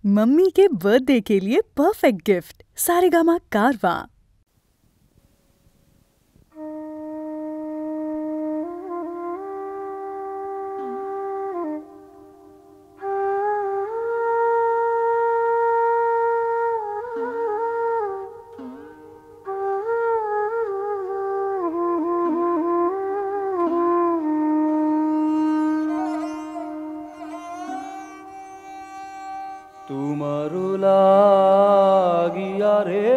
Mummy के birthday के लिए परफेक्ट गिफ्ट सारेगामा कारवा। तुमारो लागिया रे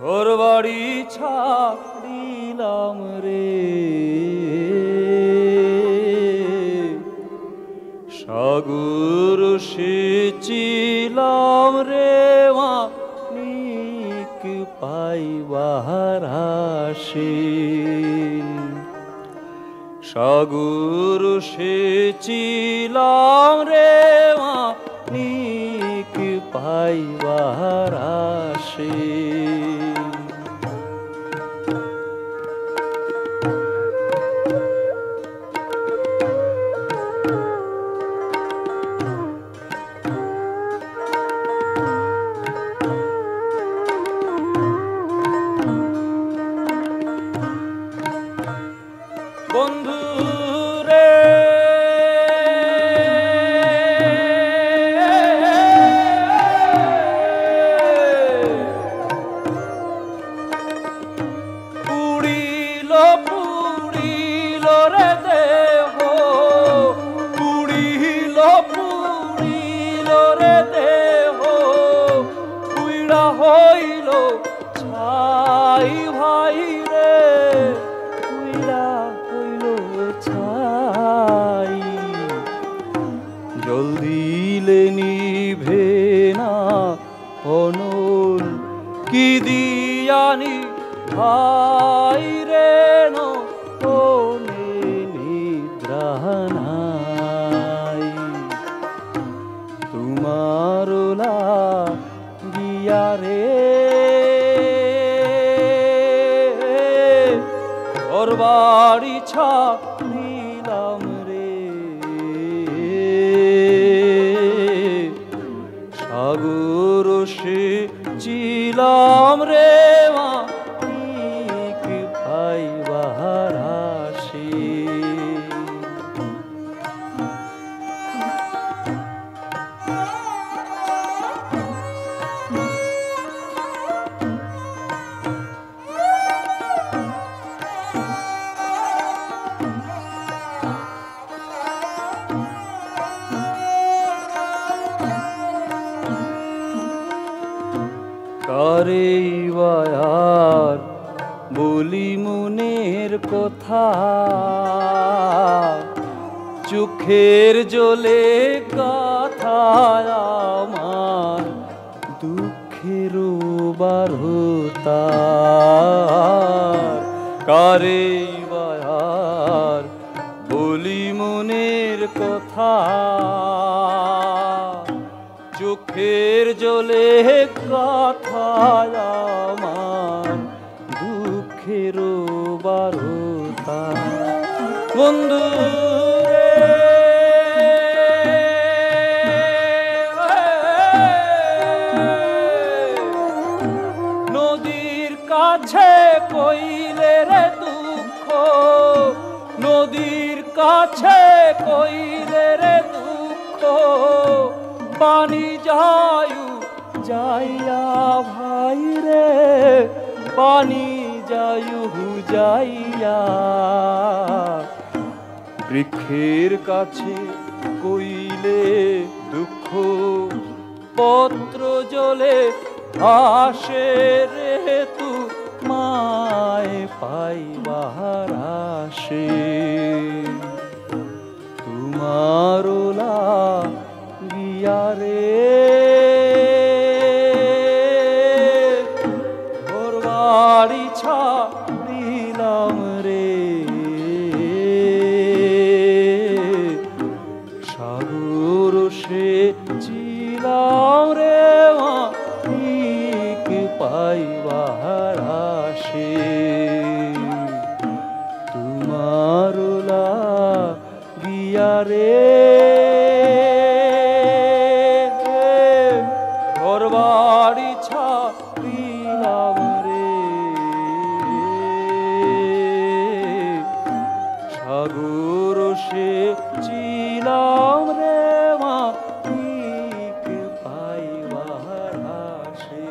घर बाड़ी छाड़िलाम रे सागर सेचिलाम रे मानिक पाइबार आशे সাগর সেচিলাম রে মানিক পাইবার আশে বন্ধু রে পুড়িল পুড়িল রে দেহ পুড়িল পুড়িল রে দেহ পুইড়া হইল ছাই ভাই রে পুইড়া জল দিলে নিভে না অনল কি দিয়ানি ভাই রে ননে নিদ্রা নাই তোমার লাগিয়া রে ঘর বাড়ি ছাড়িলাম রে সাগর সেচিলাম রে মানিক পাইবার আশে কারে আর বলি মনের কথা চোখের জলে কথায় আমার দুঃখের বারতা কারে আর বলি মনের কথা চোখের জলে কথায় আমার দুঃখের বারতা বন্ধু নদীর কাছে কইলে রে দুঃখ নদীর কাছে কইলে রে দুঃখ পানি যায়ু যাইয়া ভাই রে পানি যায়ু যাইয়া বৃক্ষের কাছে কইলে দুঃখ পত্র জলে আসে রে তু মায় পাইবার আসে তোমার লাগিয়া রে ঘর বাড়ি ছাড়িলাম রে সাগর সেচিলাম রে মানিক পাইবার আশে তোমার গিয়া রে ঘরবাড়ি ছাড়িলাম রে সাগর সে চিলাম রে মানিক পাইবার আশে।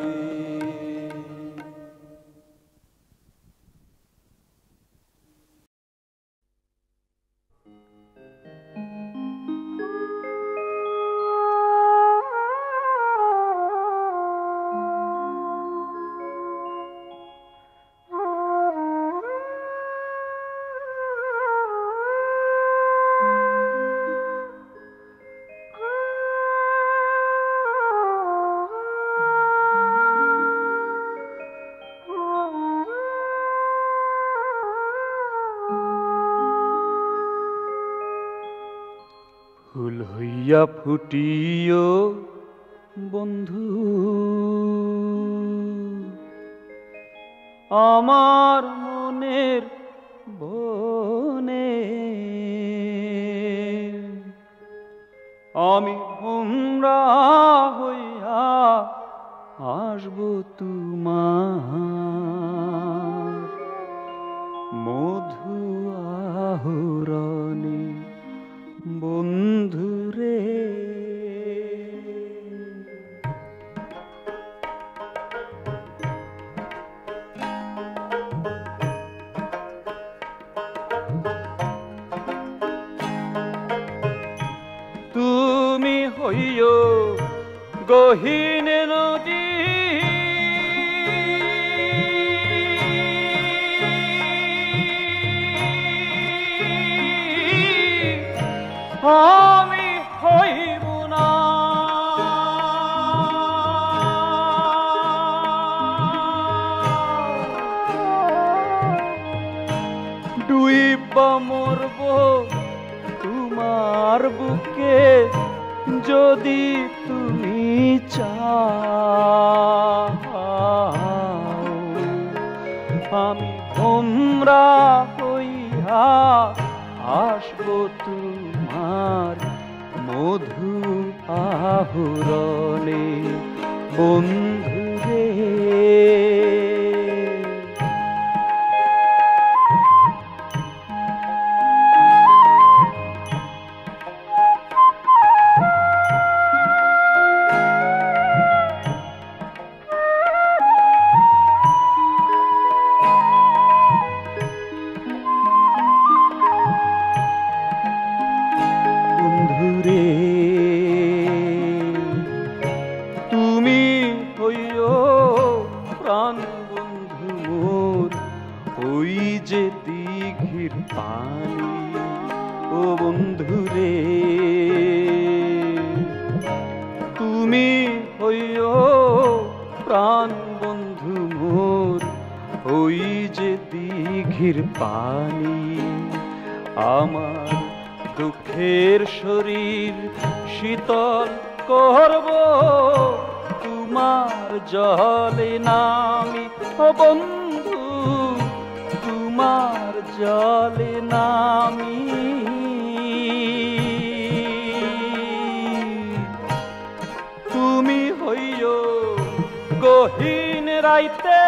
ফুল হইয়া ফুটিও বন্ধু আমার মনের বনে, আমি ভোমরা হইয়া আসব তোমার মধু আহরণে বন্ধু রে। তুমি হইও গহীন নদী আমি হইব না, ডুইবা মরব তোমার বুকে যদি তুমি চাও। আমি ভোমরা হইয়া আসব তোমার মধু আহরণে বন্ধু রে। তুমি হইও প্রাণ বন্ধু মোর, ওই যে দিঘির পানি ও বন্ধু রে। তুমি হইও প্রাণ বন্ধু মোর, ওই যে দিঘির পানি। আমার দুঃখের শরীর শীতল করব তোমার জলে নামি ও বন্ধু, তোমার জলে নামি। তুমি হইও গহীন রাইতে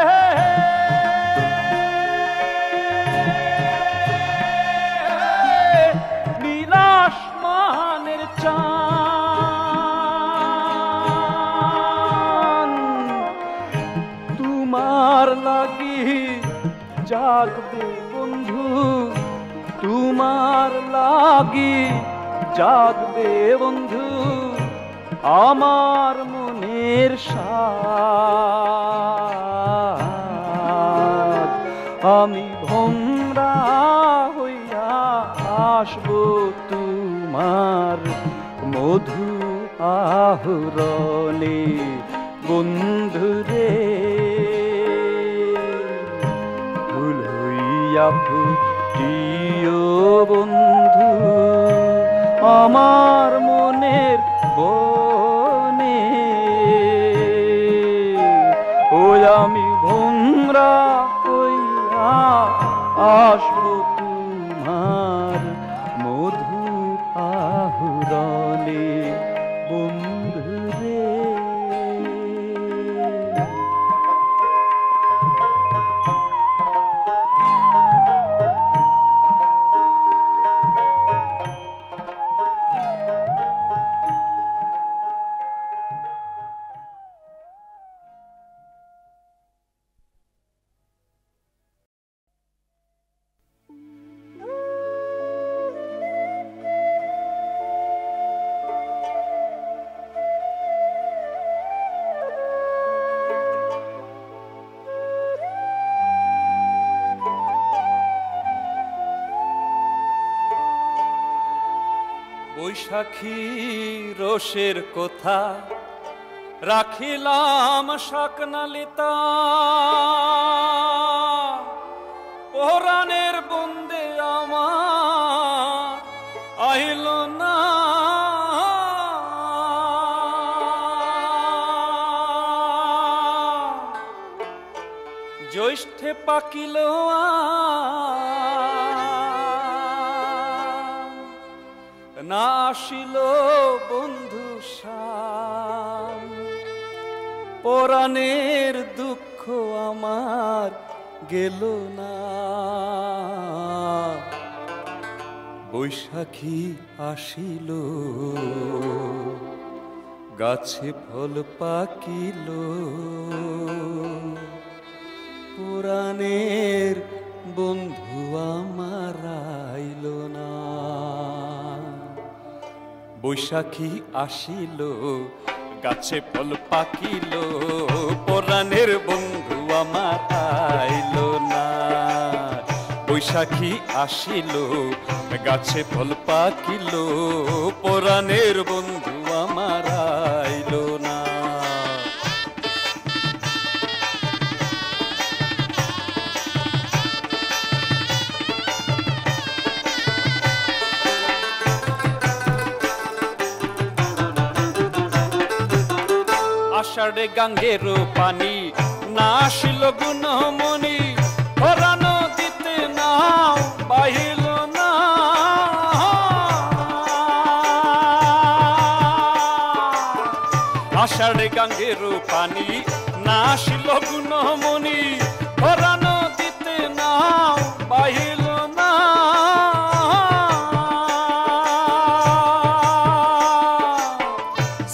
নীলাসমানের চাঁদ, তোমার লাগি জাগবে বন্ধু, তোমার লাগি জাগবে বন্ধু আমার মনের সাধ। আমি ভোমরা হইয়া আসব তোমার মধু আহরণে বন্ধু রে। ফুল হইয়া ফুটিও বন্ধু আমার মনের বনে, ওই আমি ভোমরা হইয়া আসব তোমার মধু বৈশাখী রোষের কথা রাখিলাম শাকনালিতা পরাণের বন্দে আমার আইল না জ্যৈষ্ঠে পাকিল না আসিল বন্ধু শ্যাম পরাণের দুঃখ আমার গেল না বৈশাখী আসিল গাছে ফল পাকিল পুরাণের বন্ধু আমার আইল না বৈশাখী আসিল গাছে ফল পাকিল পুরাণের বন্ধু আমার আইল না বৈশাখী আসিল গাছে ফল পাকিল পুরাণের বন্ধু আমার আইল না আষাঢ়ে গাঙ্গের পানি না আসিল গুণমণি পরাণ দিতে নাও বাহিল না আষাঢ়ে গাঙ্গের পানি না আসিল গুণমণি পরাণ দিতে নাও বাহিল না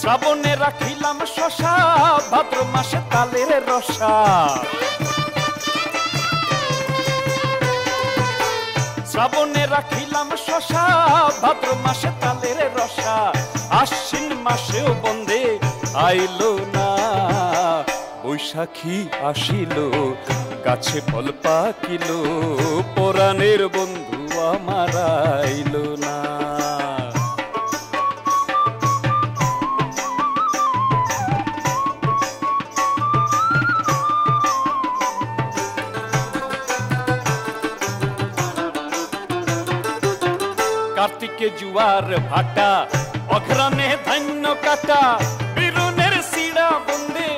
শ্রাবণে রাখিলাম শশা ভাদ্র মাসে তালের রসা শ্রাবণে রাখিলাম শশা ভাদ্র মাসে তালের রসা আশ্বিন মাসেও বন্দে আইল না বৈশাখী আসিল গাছে ফল পাকিল পরাণের বন্ধু আমার আইল না কার্তিকে জুয়ার ভাটা অঘ্রানে ধান্য কাটা বীরুনের সিড়া বন্দে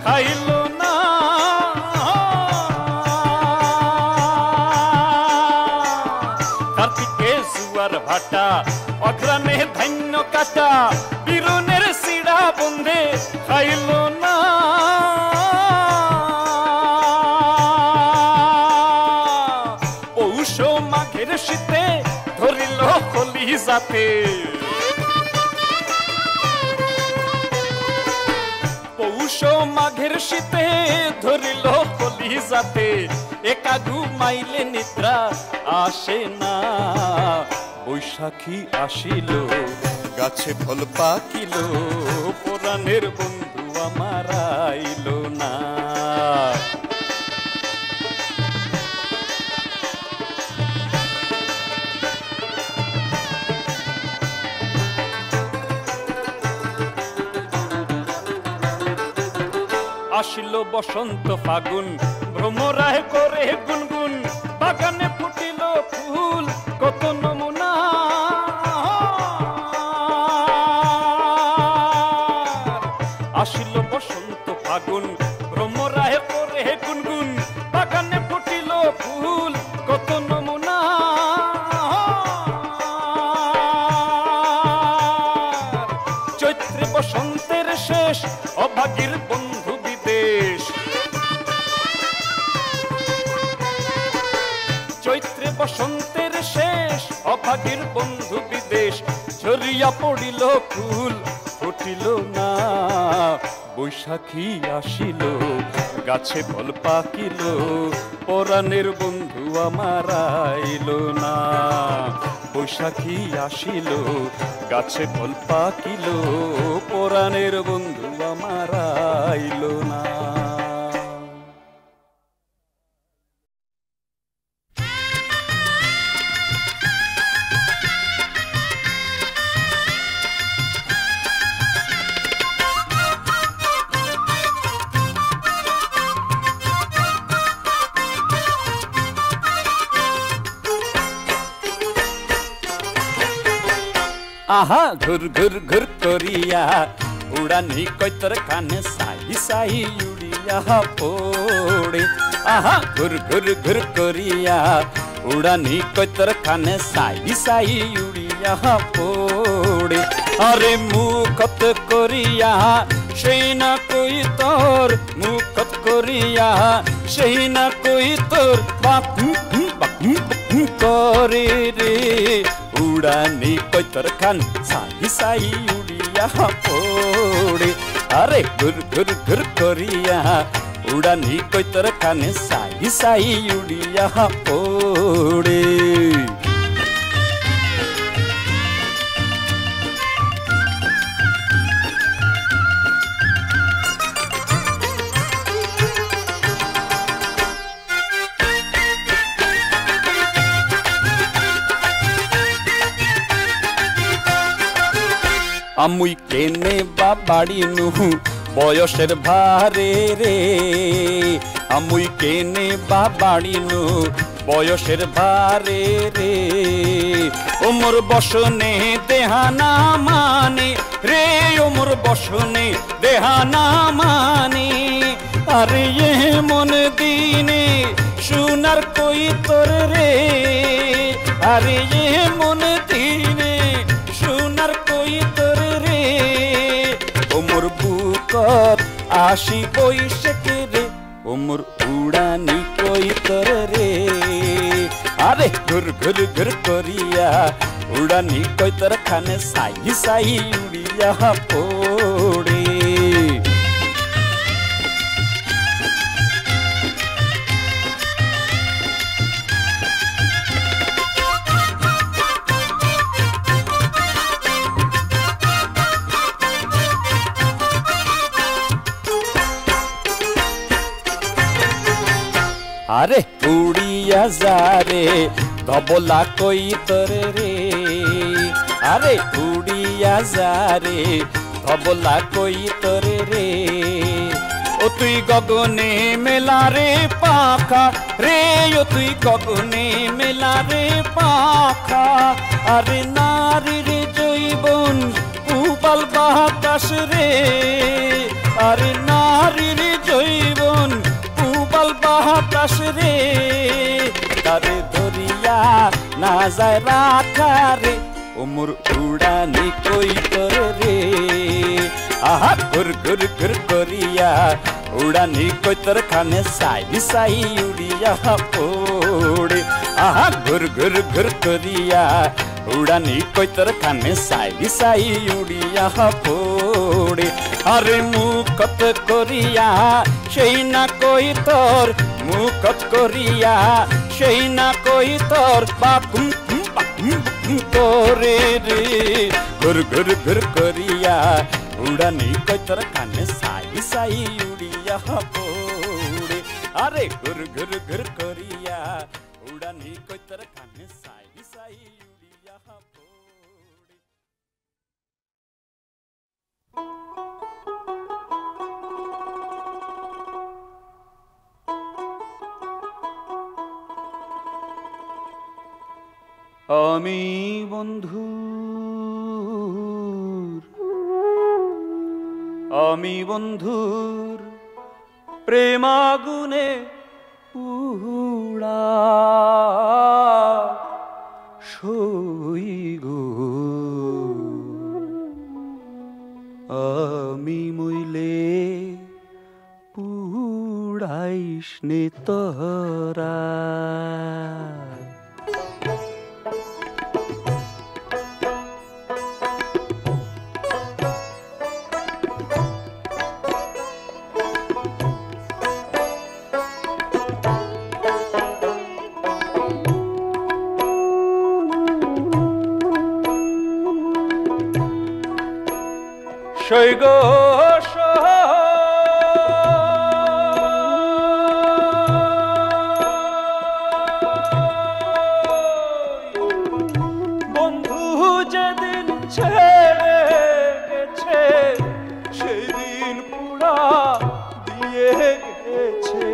খাইল না কার্তিকে জুয়ার ভাটা অঘ্রানে ধান্য কাটা বীরুনের সিড়া বন্দে খাইল না পৌষ মাঘের শীতে ধরিল কলি যাতে পৌষ মাঘের শীতে ধরিল কলি যাতে একা ঘুমাইলে নিদ্রা আসে না বৈশাখী আসিল গাছে ফল পাকিল পুরাণের বন্ধু আমার আইল না আসিল বসন্ত ফাগুন ভ্রমরায় করে গুনগুন বাগানে ফুটিল ফুল কত নমুনা আসিল বসন্ত ফাগুন ভ্রমরায় করে গুনগুন বাগানে ফুটিল ফুল কত নমুনা চৈত্রে বসন্তের শেষ অভাগীর বন্ধু বিদেশ চৈত্রে বসন্তের শেষ অভাগীর বন্ধু বিদেশ ঝরিয়া পড়িল ফুল ফুটিল না বৈশাখী আসিল গাছে ফল পাকিল পরাণের বন্ধু আমার আইল না বৈশাখী আসিল গাছে ফল পাকিল পরাণের বন্ধু আমার আইল না আহা ঘুর ঘুর ঘুর করিয়া উড়ানি কই তোর কানে সাই সাই উড়িয়া পড়ে আহা ঘুর ঘুর ঘুর করিয়া উড়ানি কই তোর কানে সাই সাই উড়িয়া পড়ে আরে মুখত করিয়া সেই না কই তোর মুখত করিয়া সেই না কই তোর বাপ করে রে উড়ানি কই তোর কান সাই সাই উড়িয়া পড়ে আরে ঘুর ঘুর ঘুর করিয়া উড়ানি কই তোর কানে সাই সাই উড়িয়া পড়ে আমুই কেনে বা বাড়ি নুহু বয়সের ভারে রে আমুই কেনে বা বাড়ি নু বয়সের ভারে রে ওমর বসনে দেহানা মানে রে ওমর বসনে দেহানা মানে আরে মন দিনে সোনার কই তোর রে আরে মন দিনে সোনার কই তোর রে ওমর বুকত আশি বৈশাখ রে ওমর উড়ানি কই তোর রে আরে ঘুর ঘুর ঘুর করিয়া উড়ানি কই তোর খানে সাই সাই উড়িয়া পড়ে আরে উড়িয়া যারে ধবলা কই তোর রে আরে উড়িয়া যারে ধবলা কই তোর রে ও তুই গগনে মেলা রে পাখা রে ও তুই গগনে মেলা রে পাখা আরে নারীর জৈবন উবাল বাতাস রে আরে নারীর জৈবন উবাল বাতাস রে তারে ধরিয়া না যায় রাখা রে ওমর উড়ানি কই তোর রে আহা ঘুর ঘুর ঘুর করিয়া উড়ানি কই তোর খানে সাই সাই উড়িয়া পড়ে আহা ঘুর ঘুর ঘুর করিয়া উড়ানি কই তোর খানে সাই সাই উড়িয়া পড়ে আরে মুখত করিয়া সেই না কই তোর মুখত করিয়া সেই না কই তোর বাকুম করে রে ঘুর ঘুর ঘুর করিয়া উড়ানি কই তোর কানে সাই সাই উড়িয়া পড়ে আরে ঘুর ঘুর ঘুর করিয়া উড়ানি কই তোর কানে সাই সাই উড়িয়া পড়ে আমি বন্ধুর প্রেমাগুনে পুড়া সই গো আমি মইলে পুড়াইস নে তোরা সই গো বন্ধু যেদিন ছেড়ে গেছে সেই দিন পুরা দিয়ে গেছে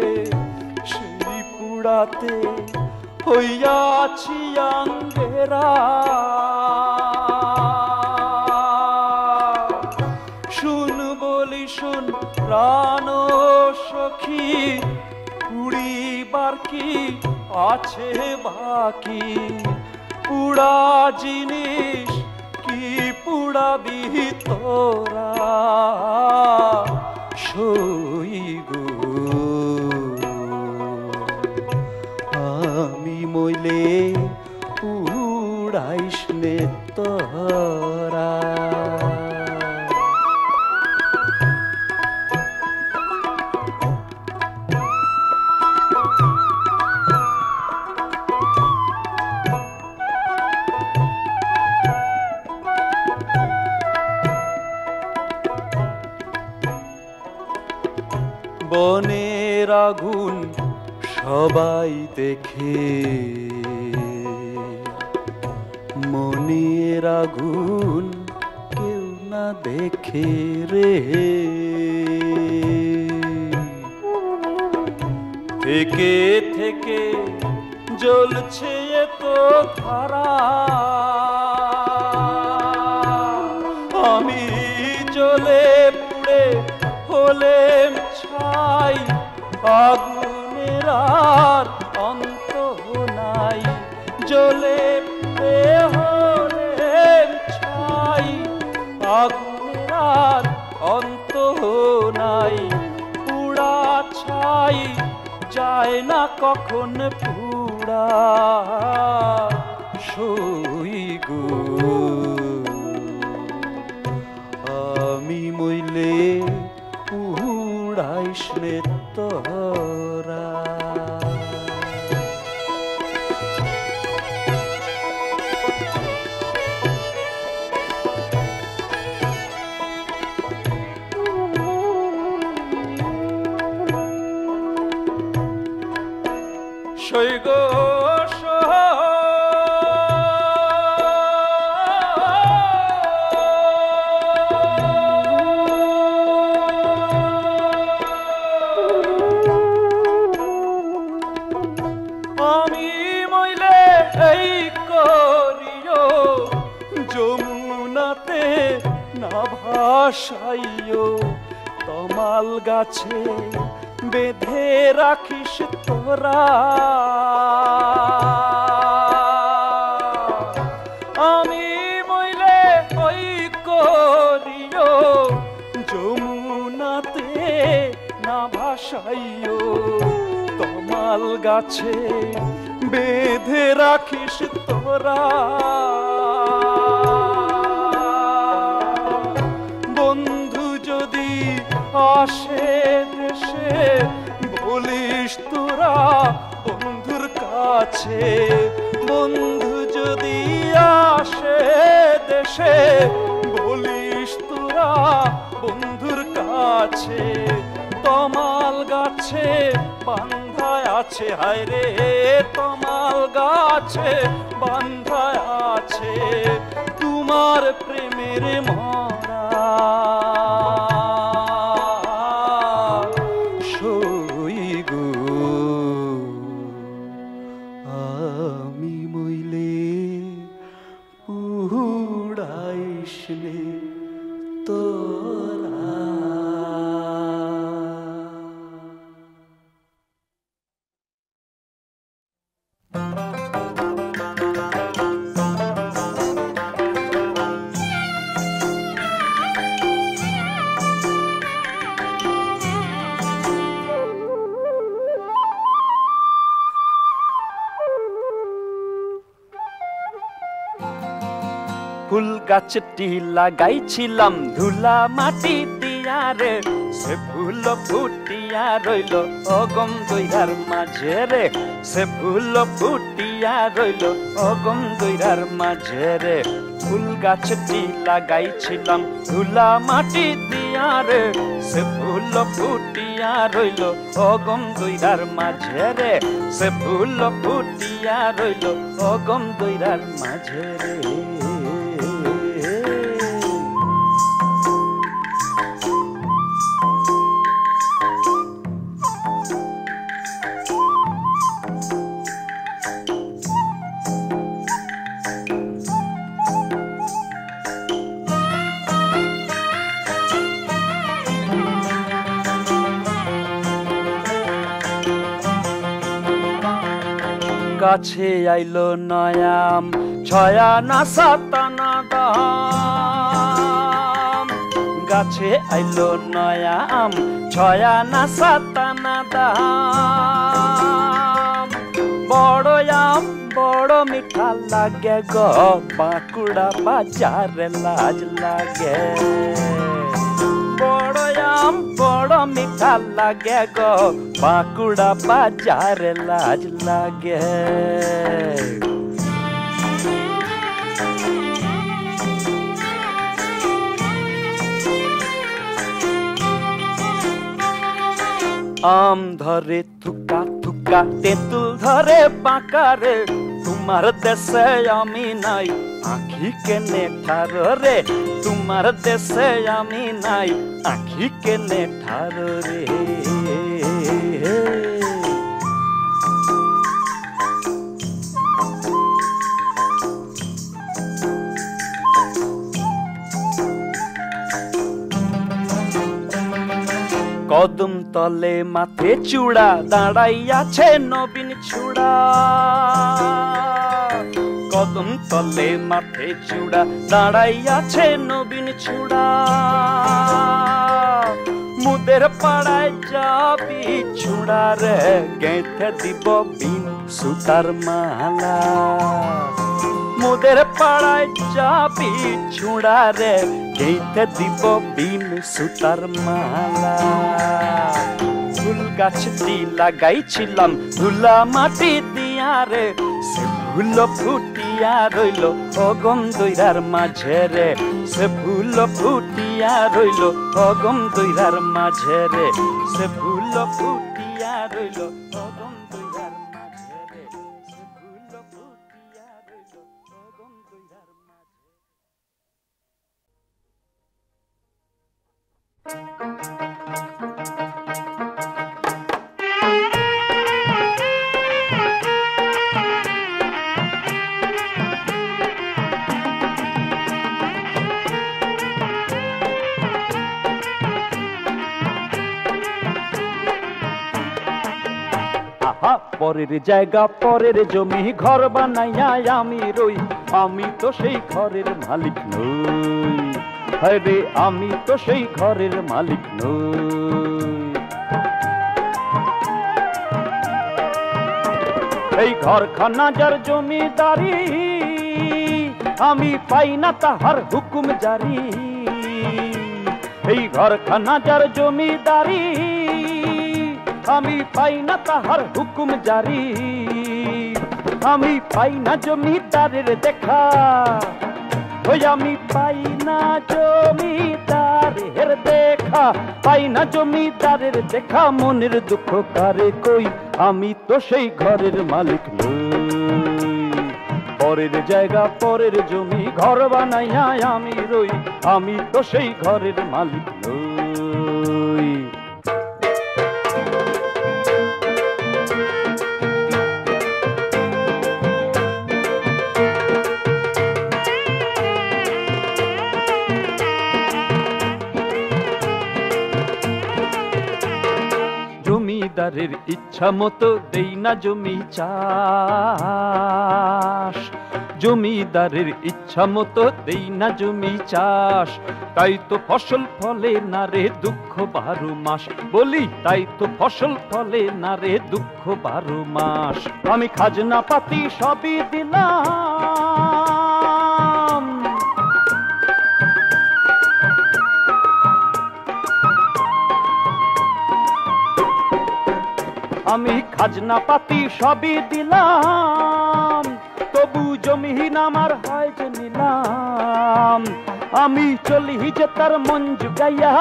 সেই পুরাতে হইয়াছি আঙ্গেরা প্রাণ সখী পুড়িবার কি আছে বাকি পুড়া জিনিস কি পুড়াবি তোরা সই গো আমি মইলে পুড়াইস নে তোরা বনের আগুন সবাই দেখে মনের আগুন কেউ না দেখে রে থেকে থেকে জ্বলছে এত ধারা আমি জ্বলে পুড়ে হলেম ছাই আগুনের আর অন্ত নাই জ্বলে পুড়ে হলেম ছাই আগুনের আর অন্ত নাই পুড়া ছাই যায় না কখন পুড়া সই গো আমি মইলে পুড়াইস নে তোরা সই গো আমি মইলে এই করিও যমুনাতে না ভাসাইও তমাল গাছে বেঁধে রাখিস তোরা আমি মইলে ওই করিও যমুনাতে না ভাসাইও তমাল গাছে বেঁধে রাখিস তোরা বন্ধু যদি আসে দেশে বলিস তোরা বন্ধুর কাছে বন্ধু যদি আসে দেশে বলিস তোরা বন্ধুর কাছে তমাল গাছে বান্ধায় আছে হায় রে তমাল গাছে বান্ধায় আছে তোমার প্রেমের মরা সই গো আমি মইলে পুড়াইস নে তোরা ফুল গাছটি লাগাইছিলাম ধুলা মাটি দিয়া রে সে ফুল ফুটিয়া রইল অগম দইরার মাঝে রে সে ফুল ফুটিয়া রইল অগম দইরার মাঝে রে ফুল গাছটি লাগাইছিলাম ধুলা মাটি দিয়া রে সে ফুল ফুটিয়া রইল অগম দইরার মাঝে রে সে ফুল ফুটিয়া রইল অগম দইরার মাঝে রে কাছে আইলো নয়াম ছয়া না সাতানা দাম গাছে আইলো নয়াম ছয়া না সাতানা দাম বড় আম বড় মিঠা লাগে গো বাঁকুড়া বাজারে লাজ লাগে বড় আম বড় মিঠা লাগে গো বাঁকুড়া বাজারে লাজ লাগে আম ধরে থুকা থুকা তেঁতুল ধরে বাঁকা রে তোমার দেশে আমি নাই আঁখি কেনে ঠার রে তোমার দেশে আমি নাই আঁখি কেনে ঠার রে কদম তলে মাথে চূড়া দাঁড়াইয়াছে নবীন ছুড়া কদম তলে মাথে চূড়া দাঁড়াইয়াছে নবীন ছুড়া মুদের পাড়ায় যাবি ছুড়া রে গেঁথে দিব বিন সুতার মালা মুদের পাড়ায় যাবি ছুড়া রে গেঁথে দিব বিন সুতার মালা ফুল গাছটি লাগাইছিলাম ধুলা মাটি দিয়া রে সে ফুল ফুটিয়া রইল অগম দইরার মাঝে রে সে ফুল ফুটিয়া রইল অগম দইরার মাঝে রে সে ফুল ফুটিয়া রইল অগম দইরার মাঝে রে সে ফুল ফুটিয়া রইল অগম দইরার মাঝে পরের জায়গা পরের জমি ঘর বানাইয়া আমি রই আমি তো সেই ঘরের মালিক নই আরে আমি তো সেই ঘরের মালিক নই এই ঘরখানা যার জমিদারি আমি পাই না তাহার হুকুম জারি এই ঘরখানা যার জমিদারি আমি পাই না তাহার হুকুম জারি আমি পাই না জমিদারের দেখা ওই আমি পাই না জমিদারের দেখা পাই না জমিদারের দেখা মনের দুঃখ কারে কই আমি তো সেই ঘরের মালিক নই পরের জায়গা পরের জমি ঘর বানাইয়া আমি রই আমি তো সেই ঘরের মালিক নই জমিদারের ইচ্ছা মতো দেই না জমি চাষ জমিদারের ইচ্ছা মতো দেই না জমি চাষ তাই তো ফসল ফলে না রে দুঃখ 12 মাস বলি তাই তো ফসল ফলে না রে দুঃখ 12 মাস আমি খাজনা পাতি সবই দিলাম আমি খাজনা পাতি সবই দিলাম তবু জমিহীন আমার হয় যে নিলাম আমি চলি যে তার মন জুগাইয়া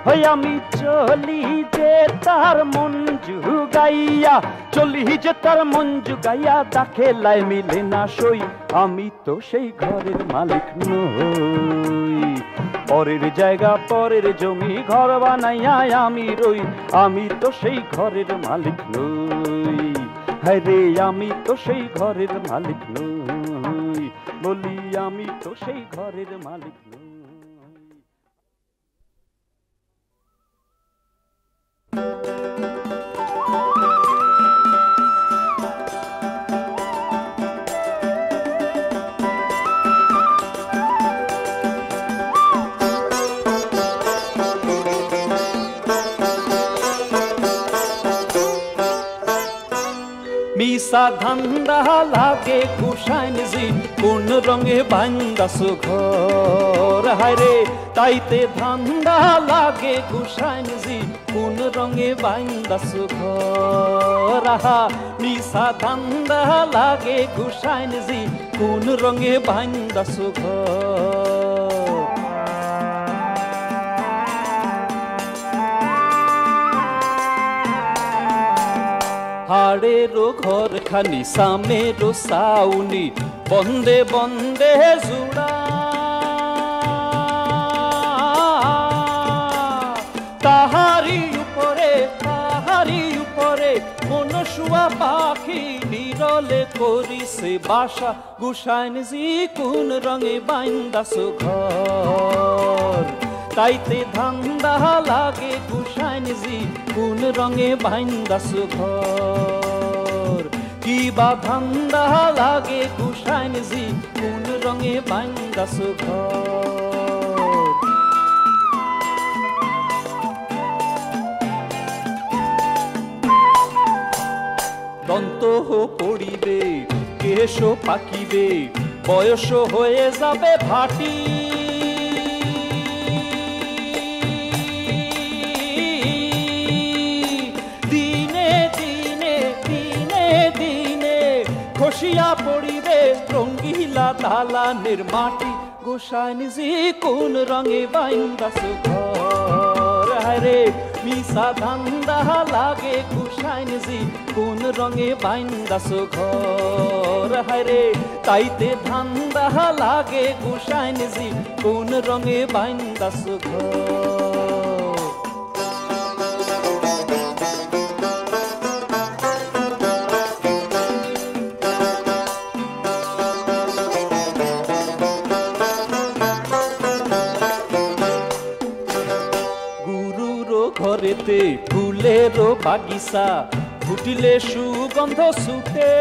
হই আমি চলি যে তার মন জুগাইয়া চলি যে তার মন জুগাইয়া দেখে লাই মিলে না সই আমি তো সেই ঘরের মালিক নই পরের জায়গা পরের জমি ঘর বানাইয়া আমি রই আমি তো সেই ঘরের মালিক নই হায় রে আমি তো সেই ঘরের মালিক নই বলি আমি তো সেই ঘরের মালিক নই মিশা ধান্দা লাগে কুশাইনজি কোন রঙে বান্দাসু ঘর হায়রে তাইতে ধান্দা লাগে কুশাইনজি কোন রঙে বান্দাসু ঘর আহা মিশা ধান্দা লাগে কুশাইনজি কোন রঙে বান্দাসু ঘর হাড়েরও ঘর খানি সামেরও সাউনি বন্দে বন্দে জুড়া তাহারি উপরে মনসুয়া পাখি বিরলে করিছে বাসা গুশাইনজি কোন রঙে বাইন্দাসু ঘর তাইতে ধান্দা লাগে গুশাইনজি কোন রঙে বাইন্দাসু ঘর কিবা ধান্দা লাগে গুশাইনজি কোন রঙে বাইন্দাসু ঘর দন্ত পড়িবে কেশ পাকিবে বয়স হয়ে যাবে ভাটি খসিয়া পড়িবে রঙ্গিলা দালানের মাটি গোসাইনজি কোন রঙে বাইন্দাসু ঘর হায়রে মিশা ধান্দা লাগে গোসাইনজি কোন রঙে বাইন্দাসু ঘর হায়রে তাইতে ধান্দা লাগে গোসাইনজি কোন রঙে বাইন্দাসু ঘর ঘরেতে ফুলেরও বাগিচা ফুটিলে সুগন্ধ ছুটে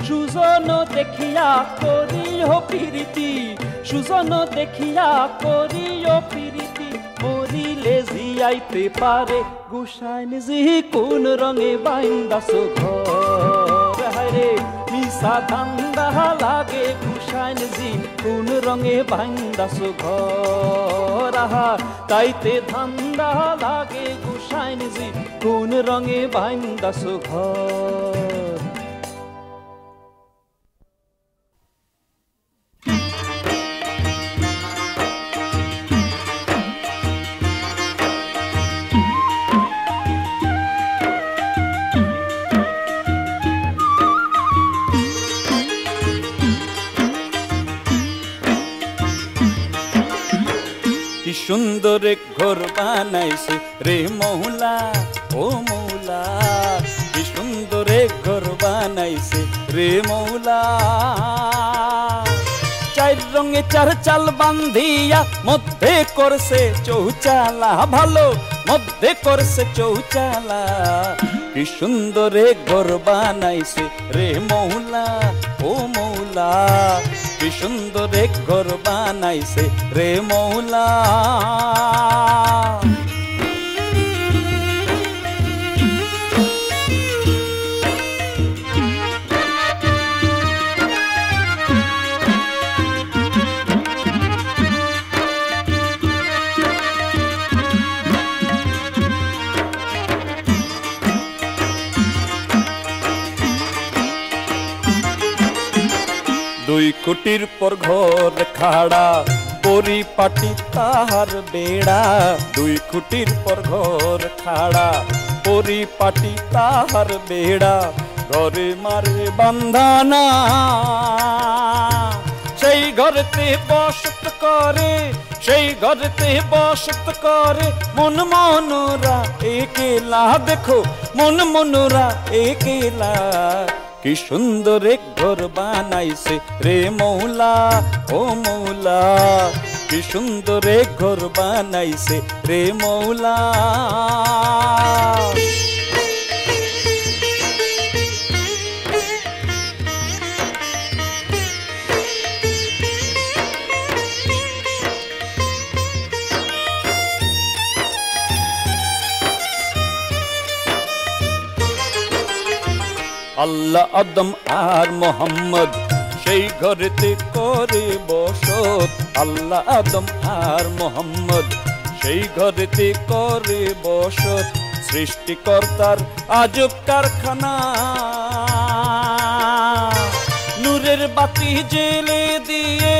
সুজন দেখিয়া করিও প্রীতি সুজন দেখিয়া করিও প্রীতি মরিলে জিয়াইতে পারে গোসাইনজি কোন রঙে বাইন্দাসু ঘর হায়রে মিশা ধান্দা লাগে গোসাইনজি কোন রঙে বাইন্দাসু ঘর আহা তাইতে ধান্দা লাগে গোসাইনজি কোন রঙে বাইন্দাসু ঘর সুন্দর ঘর বানাইছে রে মৌলা ও মৌলা কি সুন্দর ঘর বানাইছে রে মৌলা চার রঙে চার চাল বান্ধিয়া মধ্যে করছে চৌচালা ভালো মধ্যে করছে চৌচালা কি সুন্দর ঘর বানাইছে রে মৌলা ও মৌলা কি সুন্দর ঘর বানাইছে রে মৌলা দুই কোটির পর ঘর খাড়া পরিপাটি তাহার বেড়া দুই কোটির পর ঘর খাড়া পরিপাটি তাহার বেড়া ঘরে মারে বান্ধানা সেই ঘরেতে বসত করে সেই ঘরেতে বসত করে মন মনোরা একেলা দেখো মন মনোরা একেলা কি সুন্দর ঘর বানাইছে রে মৌলা ও মৌলা কি সুন্দর ঘর বানাইছে রে মৌলা আল্লাহ আদম আর মোহাম্মদ সেই ঘরেতে করে বসত। আল্লাহ আদম আর মোহাম্মদ সেই ঘরেতে করে বসত। সৃষ্টিকর্তার আজব কারখানা, নূরের বাতি জেলে দিয়ে,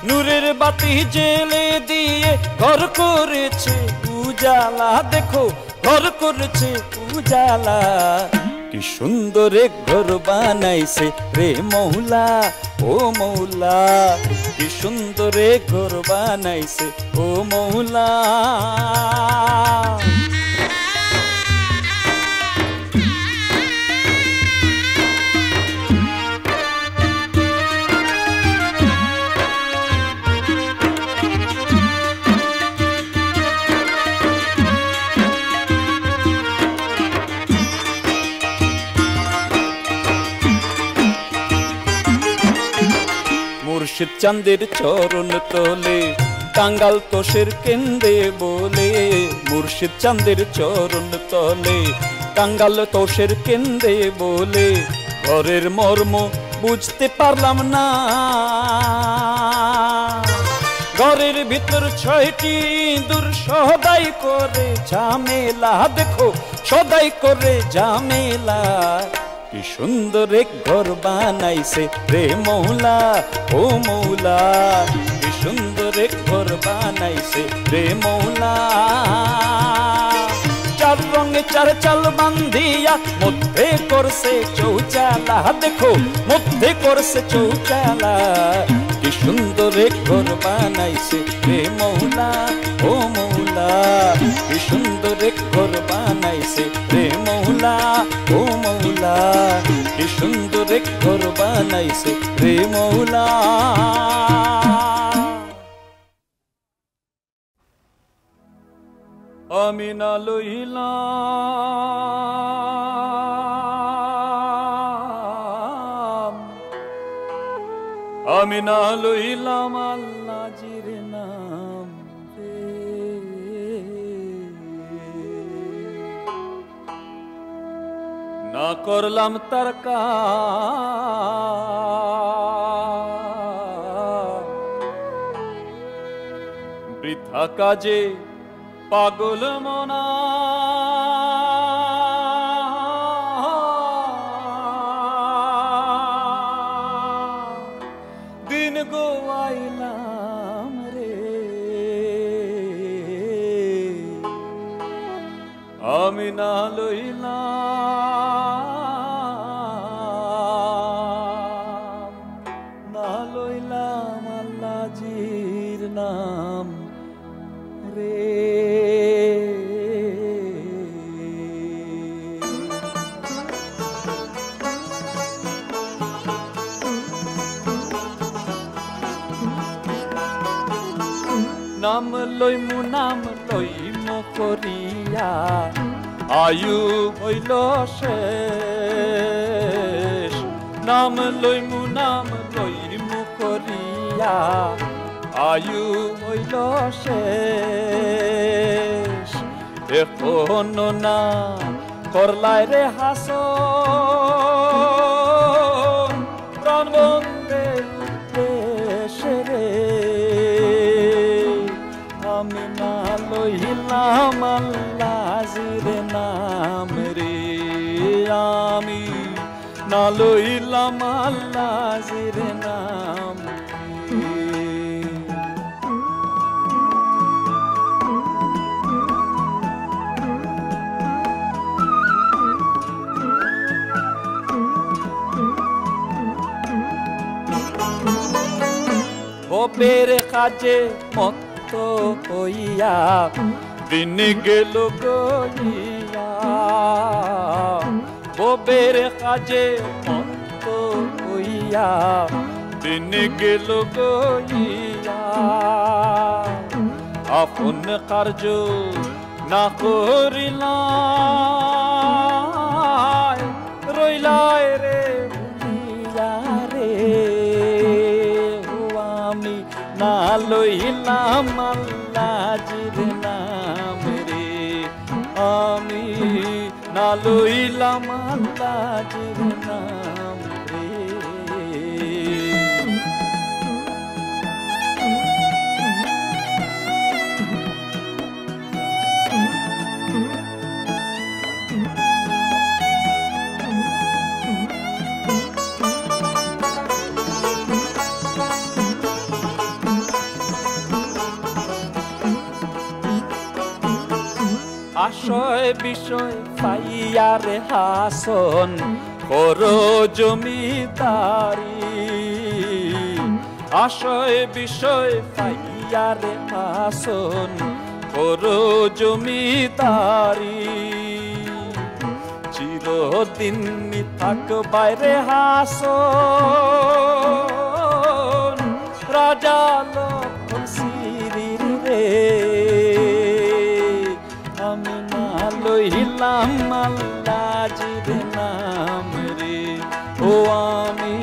নূরের বাতি জেলে দিয়ে ঘর করেছে উজালা। দেখো ঘর করেছে উজালা। কি সুন্দর এক ঘর বানাইছে রে মৌলা, ও মৌলা। কি সুন্দর এক ঘর বানাইছে ও মৌলা। মুর্শিদ চাঁদের চরণ তলে টাঙ্গাল তোষের কেন্দ্রে বলে। মুর্শিদ চাঁদের চরণ তলে টাঙ্গাল তোষের কেন্দ্রে বলে। ঘরের মর্ম বুঝতে পারলাম না, ঘরের ভিতর 6টি ইঁদুর সদাই করে ঝামেলা। দেখো সদাই করে ঝামেলা। কি সুন্দর এক ঘর বানাইছে রে মৌলা, ও মৌলা। কি সুন্দর এক ঘর বানাইছে রে মৌলা। 4 রঙে 4 চাল বান্ধিয়া মধ্যে করছে চৌচালা। দেখো মধ্যে করছে চৌচালা। কি সুন্দর এক ঘর বানাইছে রে মৌলা, ও মৌলা। কি সুন্দর এক ঘর বানাইছে রে মৌলা, ও মৌলা। কি সুন্দর এক ঘর বানাইছে রে মৌলা। আমি না লইলাম, আমি না লইলাম আল্লাহ জির নাম রে। না করলাম তার কাজ, বৃথা কাজে পাগল মনা। দিন গোয়াইলাম রে, আমি না লইলাম, না লইলাম আল্লাহ জির নাম রে। নাম লইমু নাম লইমু করিয়া আয়ু হইল শেষ। নাম লইমু নাম লইমু করিয়া আয়ু হইল শেষ। এখনো না করলাই রে হাসন, প্রাণ বন্দে উদ্দেশ্যে রে। আমি না লইলাম আল্লাহ জির নাম রে, আমি না লইলাম আল্লাহ জির নাম রে। ভবের কাজে মত্ত হইয়া দিন গেল গইয়া। ভবের কাজে মত্ত হইয়া দিন গেল গইয়া। আপন কার্য না করিলাই রইলাই রে ভুলিয়া রে। আমি না লইলাম আল্লাহ জির নাম রে, আমি না লইলাম আল্লাহর নাম রে। আশয় বিষয় পাইয়ারে হাসন করো জমিদারি, আশয় বিষয় পাইয়ারে হাসন করো জমিদারি। চিরদিন থাক বাইরে হাসন রাজা লক্ষণ সিরির রে। আমি না লইলাম আল্লাহর নাম রে, ও আমি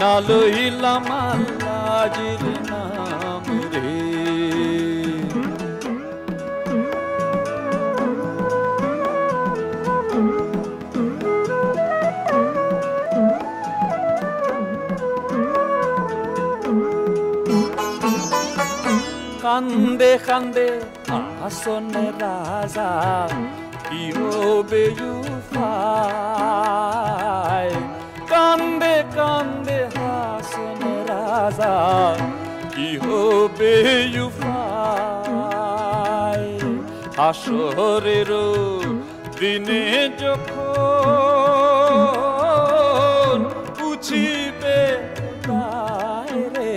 না লইলাম আল্লাহর নাম রে। কান্দে কান্দে হাসন রাজা কি হবে উপায়, কান্দে কান্দে হাসন রাজা কি হবে উপায়। হাসরের দিনে যখন পুছিবে রে,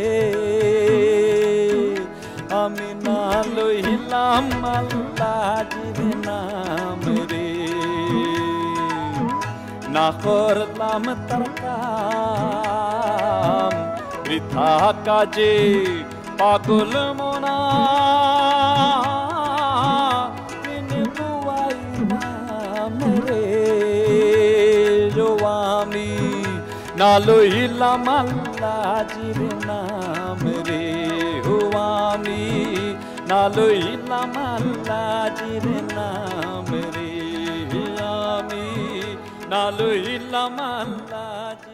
আমি না লইলাম আল্লাহর নাম রে। না করলাম তার কাম বৃথা কাজে পাগল মনা, তিনি বুয়াইলাম রে। আমি না লইলাম আল্লাহর নাম রে, ও আমি না লইলাম আল্লাহর নাম রে। আমি না লইলাম আল্লাহর